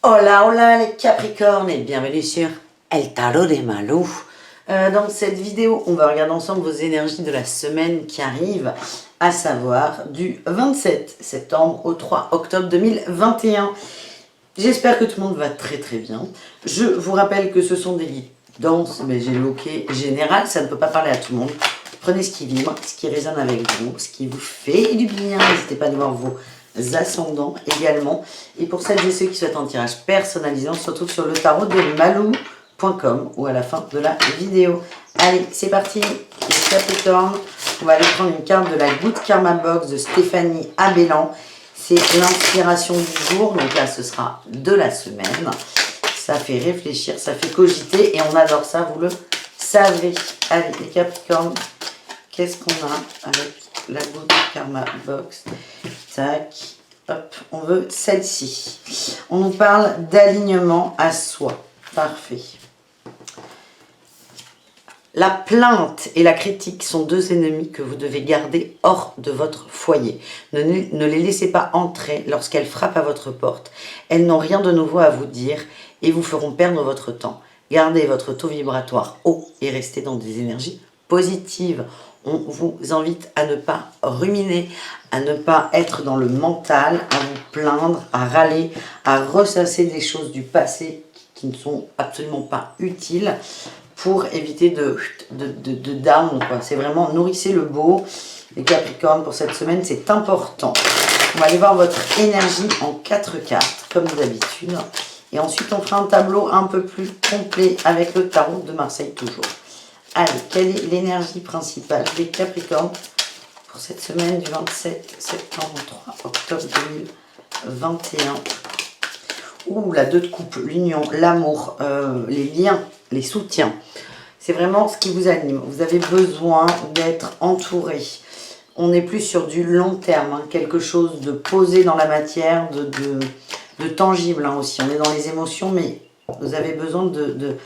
Hola, hola les Capricornes et bienvenue sur El Tarot de Malou. Dans cette vidéo, on va regarder ensemble vos énergies de la semaine qui arrive, à savoir du 27 septembre au 3 octobre 2021. J'espère que tout le monde va très très bien. Je vous rappelle que ce sont des guidances, mais j'ai le ok général, ça ne peut pas parler à tout le monde. Prenez ce qui vibre, ce qui résonne avec vous, ce qui vous fait du bien. N'hésitez pas à aller voir vos ascendants également. Et pour celles et ceux qui souhaitent un tirage personnalisé, on se retrouve sur le tarot de malou.com ou à la fin de la vidéo. Allez, c'est parti, les Capricornes. On va aller prendre une carte de la Good Karma Box de Stéphanie Abellan. C'est l'inspiration du jour, donc là ce sera de la semaine. Ça fait réfléchir, ça fait cogiter et on adore ça, vous le savez. Allez, les Capricornes, qu'est-ce qu'on a avec la Good Karma Box? Tac, hop, on veut celle-ci. On nous parle d'alignement à soi. Parfait. La plainte et la critique sont deux ennemis que vous devez garder hors de votre foyer. Ne les laissez pas entrer lorsqu'elles frappent à votre porte. Elles n'ont rien de nouveau à vous dire et vous feront perdre votre temps. Gardez votre taux vibratoire haut et restez dans des énergies positives. On vous invite à ne pas ruminer, à ne pas être dans le mental, à vous plaindre, à râler, à ressasser des choses du passé qui ne sont absolument pas utiles pour éviter de down. C'est vraiment nourrissez le beau. Les Capricornes, pour cette semaine, c'est important. On va aller voir votre énergie en 4 cartes, comme d'habitude. Et ensuite, on fera un tableau un peu plus complet avec le tarot de Marseille toujours. Allez, quelle est l'énergie principale des Capricornes pour cette semaine du 27 septembre au 3 octobre 2021? Ouh, la 2 de coupe, l'union, l'amour, les liens, les soutiens. C'est vraiment ce qui vous anime. Vous avez besoin d'être entouré. On n'est plus sur du long terme, hein, quelque chose de posé dans la matière, de tangible hein, aussi. On est dans les émotions, mais vous avez besoin de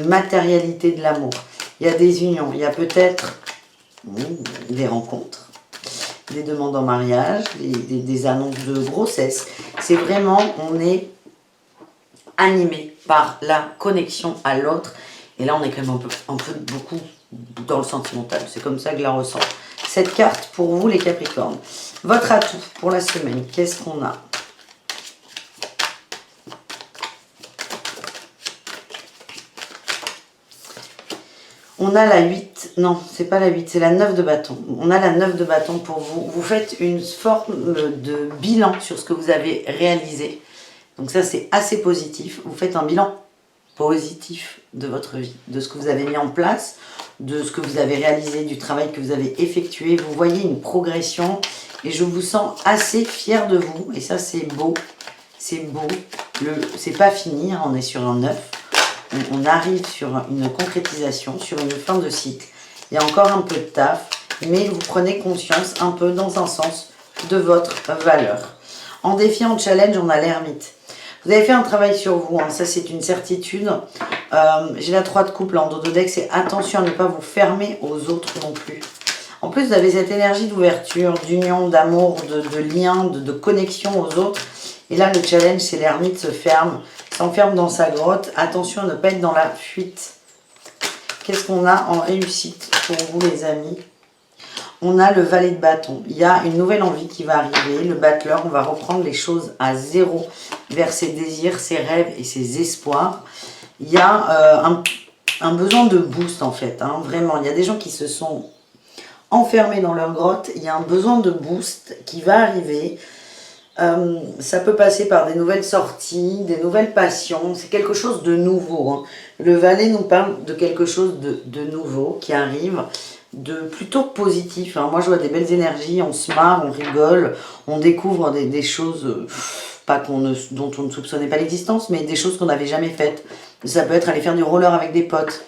matérialité de l'amour. Il y a des unions, il y a peut-être des rencontres, des demandes en mariage, des annonces de grossesse. C'est vraiment, on est animé par la connexion à l'autre. Et là, on est quand même un peu beaucoup dans le sentimental. C'est comme ça que je la ressens. Cette carte pour vous, les Capricornes. Votre atout pour la semaine, qu'est-ce qu'on a? On a la 8, non, c'est pas la 8, c'est la 9 de bâton. On a la 9 de bâton pour vous. Vous faites une forme de bilan sur ce que vous avez réalisé. Donc ça, c'est assez positif. Vous faites un bilan positif de votre vie, de ce que vous avez mis en place, de ce que vous avez réalisé, du travail que vous avez effectué. Vous voyez une progression et je vous sens assez fière de vous. Et ça, c'est beau. C'est beau. C'est pas fini, hein, on est sur un 9. On arrive sur une concrétisation, sur une fin de cycle. Il y a encore un peu de taf, mais vous prenez conscience un peu dans un sens de votre valeur. En défi, en challenge, on a l'ermite. Vous avez fait un travail sur vous, hein, ça c'est une certitude. J'ai la 3 de couple en dos de deck, c'est attention à ne pas vous fermer aux autres non plus. En plus, vous avez cette énergie d'ouverture, d'union, d'amour, de lien, de connexion aux autres. Et là, le challenge, c'est l'ermite s'enferme dans sa grotte. Attention à ne pas être dans la fuite. Qu'est-ce qu'on a en réussite pour vous, les amis? On a le valet de bâton. Il y a une nouvelle envie qui va arriver. Le battleur, on va reprendre les choses à zéro vers ses désirs, ses rêves et ses espoirs. Il y a un besoin de boost, en fait. Hein, vraiment, il y a des gens qui se sont enfermés dans leur grotte. Il y a un besoin de boost qui va arriver. Ça peut passer par des nouvelles sorties, des nouvelles passions, c'est quelque chose de nouveau. Hein. Le valet nous parle de quelque chose de nouveau qui arrive, de plutôt positif. Hein. Moi je vois des belles énergies, on se marre, on rigole, on découvre des choses dont on ne soupçonnait pas l'existence, mais des choses qu'on n'avait jamais faites. Ça peut être aller faire du roller avec des potes.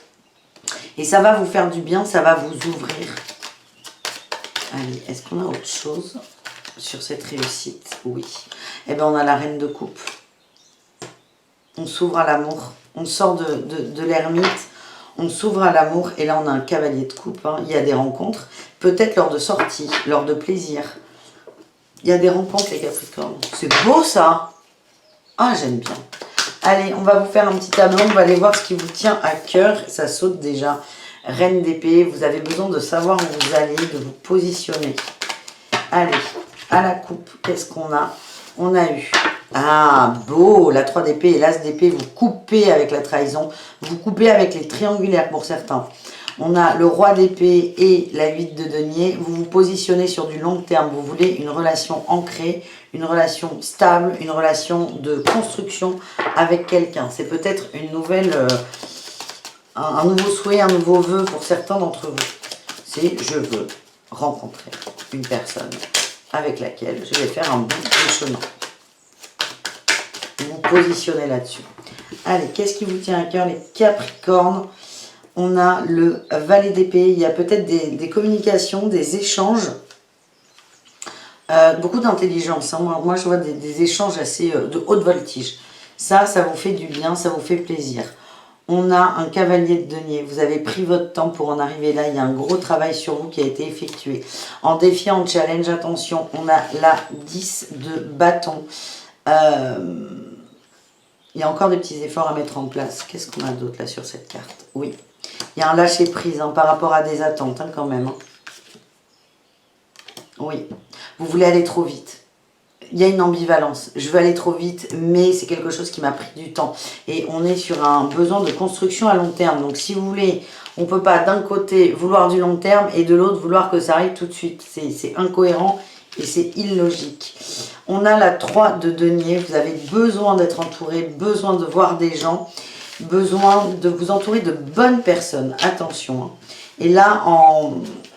Et ça va vous faire du bien, ça va vous ouvrir. Allez, est-ce qu'on a autre chose sur cette réussite? Oui. Eh bien, on a la reine de coupe. On s'ouvre à l'amour. On sort de l'ermite. On s'ouvre à l'amour. Et là, on a un cavalier de coupe. Hein. Il y a des rencontres. Peut-être lors de sorties, lors de plaisir. Il y a des rencontres, les Capricornes. C'est beau, ça. Ah, j'aime bien. Allez, on va vous faire un petit tableau. On va aller voir ce qui vous tient à cœur. Ça saute déjà. Reine d'épée, vous avez besoin de savoir où vous allez, de vous positionner. Allez, à la coupe, qu'est-ce qu'on a? On a eu, ah, beau, la 3 d'épée et l'as d'épée, vous coupez avec la trahison, vous coupez avec les triangulaires pour certains. On a le roi d'épée et la 8 de denier, vous vous positionnez sur du long terme, vous voulez une relation ancrée, une relation stable, une relation de construction avec quelqu'un. C'est peut-être une nouvelle... un nouveau souhait, un nouveau vœu pour certains d'entre vous. C'est je veux rencontrer une personne avec laquelle je vais faire un bout de chemin. Vous positionnez là-dessus. Allez, qu'est-ce qui vous tient à cœur, les Capricornes? On a le valet d'épée. Il y a peut-être des communications, des échanges. Beaucoup d'intelligence. Hein. Moi, je vois des échanges assez de haute voltige. Ça vous fait du bien, ça vous fait plaisir. On a un cavalier de denier. Vous avez pris votre temps pour en arriver là. Il y a un gros travail sur vous qui a été effectué. En défi, en challenge, attention, on a la 10 de bâton. Il y a encore des petits efforts à mettre en place. Qu'est-ce qu'on a d'autre là sur cette carte? Oui, il y a un lâcher prise hein, par rapport à des attentes hein, quand même. Hein. Oui, vous voulez aller trop vite. Il y a une ambivalence. Je veux aller trop vite, mais c'est quelque chose qui m'a pris du temps. Et on est sur un besoin de construction à long terme. Donc, si vous voulez, on ne peut pas d'un côté vouloir du long terme et de l'autre vouloir que ça arrive tout de suite. C'est incohérent et c'est illogique. On a la 3 de denier. Vous avez besoin d'être entouré, besoin de voir des gens, besoin de vous entourer de bonnes personnes. Attention. Hein. Et là,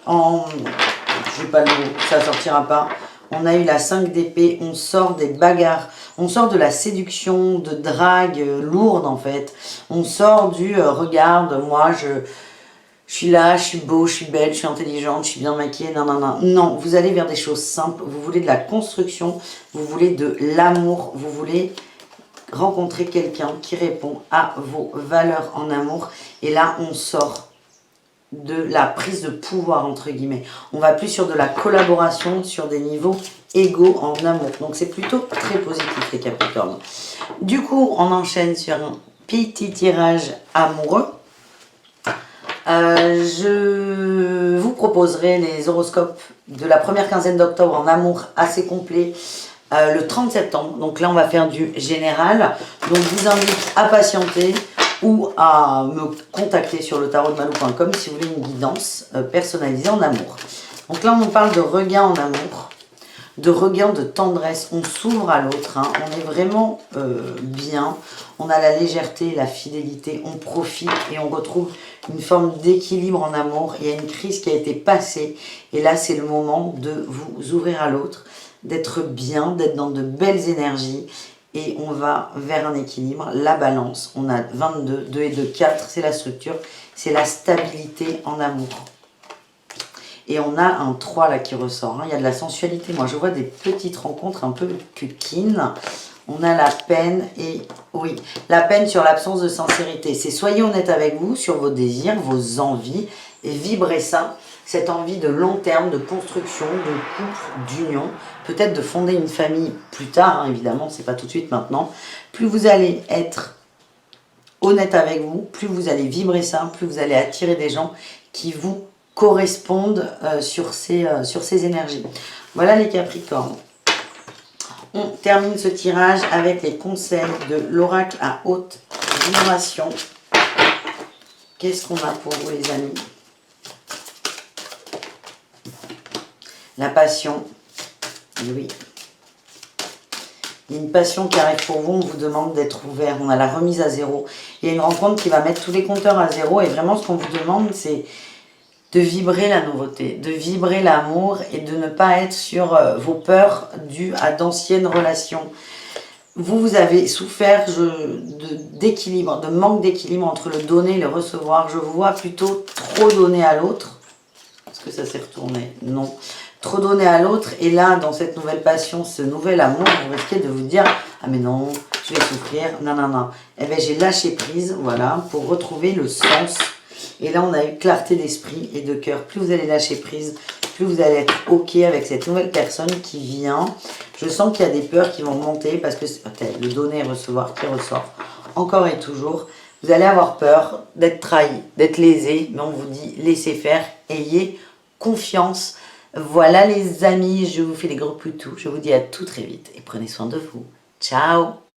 je n'ai pas le mot, ça ne sortira pas. On a eu la 5 d'épée, on sort des bagarres, on sort de la séduction, de drague lourde en fait. On sort du regarde, moi je suis là, je suis beau, je suis belle, je suis intelligente, je suis bien maquillée, non, non, non. Non, vous allez vers des choses simples, vous voulez de la construction, vous voulez de l'amour, vous voulez rencontrer quelqu'un qui répond à vos valeurs en amour. Et là, on sort de la prise de pouvoir entre guillemets. On va plus sur de la collaboration, sur des niveaux égaux en amour. Donc c'est plutôt très positif les Capricornes. Du coup, on enchaîne sur un petit tirage amoureux. Je vous proposerai les horoscopes de la première quinzaine d'octobre en amour assez complet le 30 septembre. Donc là, on va faire du général. Donc je vous invite à patienter ou à me contacter sur le tarotdemalou.com si vous voulez une guidance personnalisée en amour. Donc là, on parle de regain en amour, de regain de tendresse. On s'ouvre à l'autre, hein. On est vraiment bien. On a la légèreté, la fidélité, on profite et on retrouve une forme d'équilibre en amour. Il y a une crise qui a été passée et là, c'est le moment de vous ouvrir à l'autre, d'être bien, d'être dans de belles énergies. Et on va vers un équilibre, la balance. On a 22, 2 et 2, 4, c'est la structure, c'est la stabilité en amour. Et on a un 3 là qui ressort, hein. Il y a de la sensualité. Moi, je vois des petites rencontres un peu cuquines. On a la peine et, oui, la peine sur l'absence de sincérité. C'est soyez honnête avec vous sur vos désirs, vos envies et vibrez ça. Cette envie de long terme, de construction, de couple, d'union, peut-être de fonder une famille plus tard, hein, évidemment, c'est pas tout de suite maintenant. Plus vous allez être honnête avec vous, plus vous allez vibrer ça, plus vous allez attirer des gens qui vous correspondent sur ces énergies. Voilà les Capricornes. On termine ce tirage avec les conseils de l'oracle à haute vibration. Qu'est-ce qu'on a pour vous les amis? La passion, oui. Il y a une passion qui arrive pour vous, on vous demande d'être ouvert. On a la remise à zéro. Il y a une rencontre qui va mettre tous les compteurs à zéro. Et vraiment, ce qu'on vous demande, c'est de vibrer la nouveauté, de vibrer l'amour et de ne pas être sur vos peurs dues à d'anciennes relations. Vous avez souffert d'équilibre, de manque d'équilibre entre le donner et le recevoir. Je vous vois plutôt trop donner à l'autre. Est-ce que ça s'est retourné? Non. Trop donner à l'autre, et là, dans cette nouvelle passion, ce nouvel amour, vous risquez de vous dire « Ah mais non, je vais souffrir, non, non, non. » Eh bien, j'ai lâché prise, voilà, pour retrouver le sens. Et là, on a eu clarté d'esprit et de cœur. Plus vous allez lâcher prise, plus vous allez être OK avec cette nouvelle personne qui vient. Je sens qu'il y a des peurs qui vont monter parce que le donner et recevoir qui ressort. encore et toujours. Vous allez avoir peur d'être trahi, d'être lésé, mais on vous dit laissez faire, ayez confiance. Voilà les amis, je vous fais des gros poutous. Je vous dis à tout très vite et prenez soin de vous. Ciao!